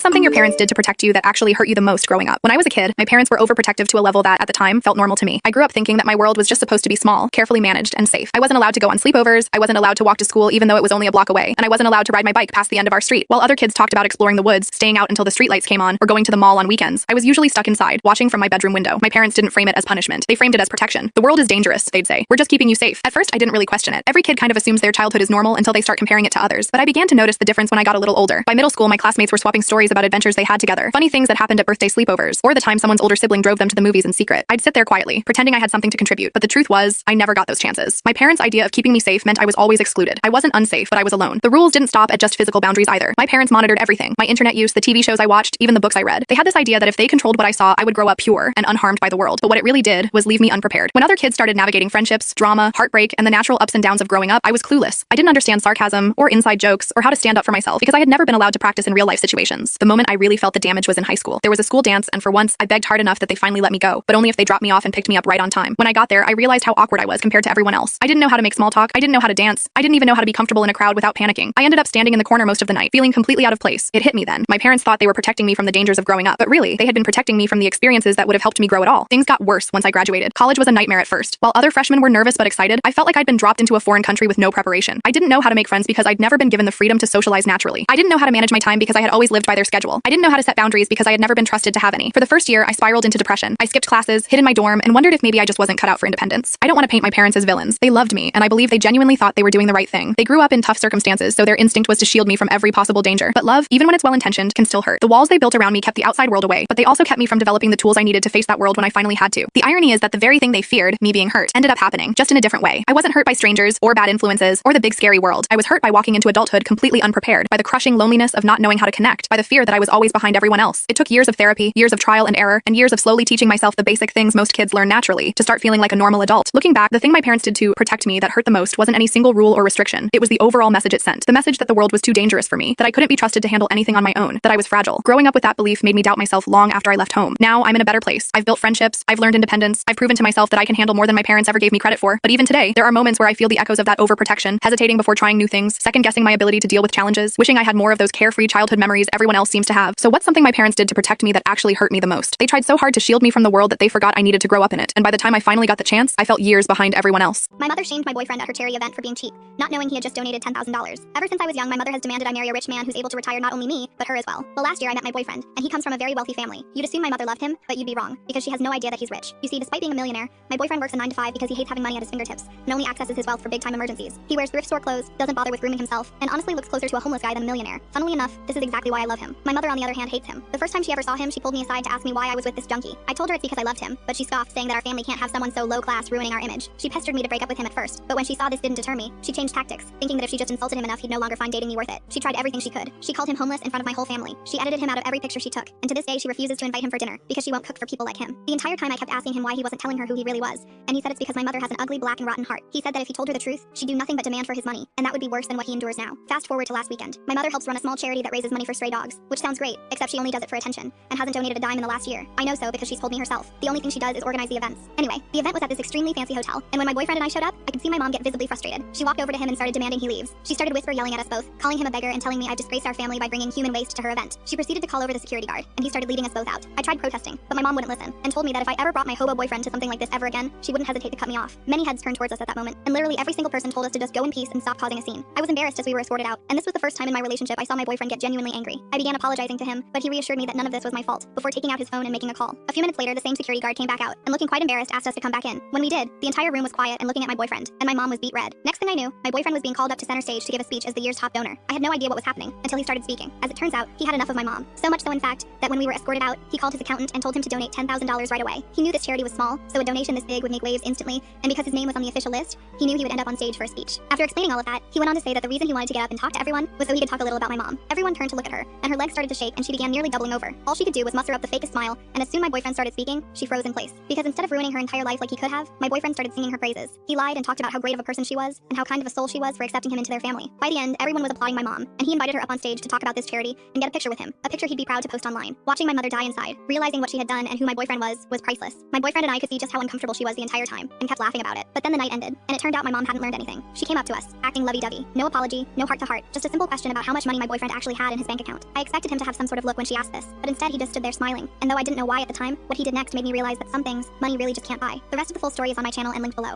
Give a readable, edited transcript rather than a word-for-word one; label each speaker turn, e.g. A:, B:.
A: What's something your parents did to protect you that actually hurt you the most growing up? When I was a kid, my parents were overprotective to a level that, at the time, felt normal to me. I grew up thinking that my world was just supposed to be small, carefully managed, and safe. I wasn't allowed to go on sleepovers, I wasn't allowed to walk to school even though it was only a block away, and I wasn't allowed to ride my bike past the end of our street. While other kids talked about exploring the woods, staying out until the streetlights came on, or going to the mall on weekends, I was usually stuck inside, watching from my bedroom window. My parents didn't frame it as punishment. They framed it as protection. The world is dangerous, they'd say. We're just keeping you safe. At first, I didn't really question it. Every kid kind of assumes their childhood is normal until they start comparing it to others. But I began to notice the difference when I got a little older. By middle school, my classmates were swapping stories about adventures they had together, funny things that happened at birthday sleepovers, or the time someone's older sibling drove them to the movies in secret. I'd sit there quietly, pretending I had something to contribute, but the truth was, I never got those chances. My parents' idea of keeping me safe meant I was always excluded. I wasn't unsafe, but I was alone. The rules didn't stop at just physical boundaries either. My parents monitored everything: my internet use, the TV shows I watched, even the books I read. They had this idea that if they controlled what I saw, I would grow up pure and unharmed by the world. But what it really did was leave me unprepared. When other kids started navigating friendships, drama, heartbreak, and the natural ups and downs of growing up, I was clueless. I didn't understand sarcasm, or inside jokes, or how to stand up for myself, because I had never been allowed to practice in real-life situations. The moment I really felt the damage was in high school. There was a school dance, and for once, I begged hard enough that they finally let me go, but only if they dropped me off and picked me up right on time. When I got there, I realized how awkward I was compared to everyone else. I didn't know how to make small talk, I didn't know how to dance, I didn't even know how to be comfortable in a crowd without panicking. I ended up standing in the corner most of the night, feeling completely out of place. It hit me then. My parents thought they were protecting me from the dangers of growing up, but really, they had been protecting me from the experiences that would have helped me grow at all. Things got worse once I graduated. College was a nightmare at first. While other freshmen were nervous but excited, I felt like I'd been dropped into a foreign country with no preparation. I didn't know how to make friends because I'd never been given the freedom to socialize naturally. I didn't know how to manage my time because I had always lived by their schedule. I didn't know how to set boundaries because I had never been trusted to have any. For the first year, I spiraled into depression. I skipped classes, hid in my dorm, and wondered if maybe I just wasn't cut out for independence. I don't want to paint my parents as villains. They loved me, and I believe they genuinely thought they were doing the right thing. They grew up in tough circumstances, so their instinct was to shield me from every possible danger. But love, even when it's well-intentioned, can still hurt. The walls they built around me kept the outside world away, but they also kept me from developing the tools I needed to face that world when I finally had to. The irony is that the very thing they feared, me being hurt, ended up happening, just in a different way. I wasn't hurt by strangers, or bad influences, or the big scary world. I was hurt by walking into adulthood completely unprepared, by the crushing loneliness of not knowing how to connect, by the fear that I was always behind everyone else. It took years of therapy, years of trial and error, and years of slowly teaching myself the basic things most kids learn naturally, to start feeling like a normal adult. Looking back, the thing my parents did to protect me that hurt the most wasn't any single rule or restriction. It was the overall message it sent. The message that the world was too dangerous for me, that I couldn't be trusted to handle anything on my own, that I was fragile. Growing up with that belief made me doubt myself long after I left home. Now, I'm in a better place. I've built friendships, I've learned independence, I've proven to myself that I can handle more than my parents ever gave me credit for. But even today, there are moments where I feel the echoes of that overprotection, hesitating before trying new things, second-guessing my ability to deal with challenges, wishing I had more of those carefree childhood memories everyone else seems to have. So what's something my parents did to protect me that actually hurt me the most? They tried so hard to shield me from the world that they forgot I needed to grow up in it, and by the time I finally got the chance, I felt years behind everyone else.
B: My mother shamed my boyfriend at her charity event for being cheap, not knowing he had just donated $10,000. Ever since I was young, my mother has demanded I marry a rich man who's able to retire not only me, but her as well. Well, last year I met my boyfriend, and he comes from a very wealthy family. You'd assume my mother loved him, but you'd be wrong, because she has no idea that he's rich. You see, despite being a millionaire, my boyfriend works a 9 to 5 because he hates having money at his fingertips, and only accesses his wealth for big-time emergencies. He wears thrift store clothes, doesn't bother with grooming himself, and honestly looks closer to a homeless guy than a millionaire. Funnily enough, this is exactly why I love him. My mother, on the other hand, hates him. The first time she ever saw him, she pulled me aside to ask me why I was with this junkie. I told her it's because I loved him, but she scoffed, saying that our family can't have someone so low-class ruining our image. She pestered me to break up with him at first, but when she saw this didn't deter me, she changed tactics, thinking that if she just insulted him enough, he'd no longer find dating me worth it. She tried everything she could. She called him homeless in front of my whole family. She edited him out of every picture she took, and to this day she refuses to invite him for dinner because she won't cook for people like him. The entire time I kept asking him why he wasn't telling her who he really was, and he said it's because my mother has an ugly, black, and rotten heart. He said that if he told her the truth, she'd do nothing but demand for his money, and that would be worse than what he endures now. Fast forward to last weekend. My mother helps run a small charity that raises money for stray dogs, which sounds great, except she only does it for attention, and hasn't donated a dime in the last year. I know so because she's told me herself. The only thing she does is organize the events. Anyway, the event was at this extremely fancy hotel, and when my boyfriend and I showed up, I could see my mom get visibly frustrated. She walked over to him and started demanding he leaves. She started whisper yelling at us both, calling him a beggar and telling me I disgraced our family by bringing human waste to her event. She proceeded to call over the security guard, and he started leading us both out. I tried protesting, but my mom wouldn't listen, and told me that if I ever brought my hobo boyfriend to something like this ever again, she wouldn't hesitate to cut me off. Many heads turned towards us at that moment, and literally every single person told us to just go in peace and stop causing a scene. I was embarrassed as we were escorted out, and this was the first time in my relationship I saw my boyfriend get genuinely angry. I began apologizing to him, but he reassured me that none of this was my fault, before taking out his phone and making a call. A few minutes later, the same security guard came back out, and looking quite embarrassed asked us to come back in. When we did, the entire room was quiet and looking at my boyfriend, and my mom was beet red. Next thing I knew, my boyfriend was being called up to center stage to give a speech as the year's top donor. I had no idea what was happening until he started speaking. As it turns out, he had enough of my mom. So much so, in fact, that when we were escorted out, he called his accountant and told him to donate $10,000 right away. He knew this charity was small, so a donation this big would make waves instantly, and because his name was on the official list, he knew he would end up on stage for a speech. After explaining all of that, he went on to say that the reason he wanted to get up and talk to everyone was so he could talk a little about my mom. Everyone turned to look at her, and her legs started to shake and she began nearly doubling over. All she could do was muster up the fakest smile, and as soon my boyfriend started speaking, she froze in place. Because instead of ruining her entire life like he could have, my boyfriend started singing her praises. He lied and talked about how great of a person she was, and how kind of a soul she was for accepting him into their family. By the end, everyone was applauding my mom, and he invited her up on stage to talk about this charity and get a picture with him, a picture he'd be proud to post online. Watching my mother die inside, realizing what she had done and who my boyfriend was priceless. My boyfriend and I could see just how uncomfortable she was the entire time, and kept laughing about it. But then the night ended, and it turned out my mom hadn't learned anything. She came up to us, acting lovey-dovey. No apology, no heart-to-heart, just a simple question about how much money my boyfriend actually had in his bank account. I expected him to have some sort of look when she asked this, but instead he just stood there smiling. And though I didn't know why at the time, what he did next made me realize that some things money really just can't buy. The rest of the full story is on my channel and linked below.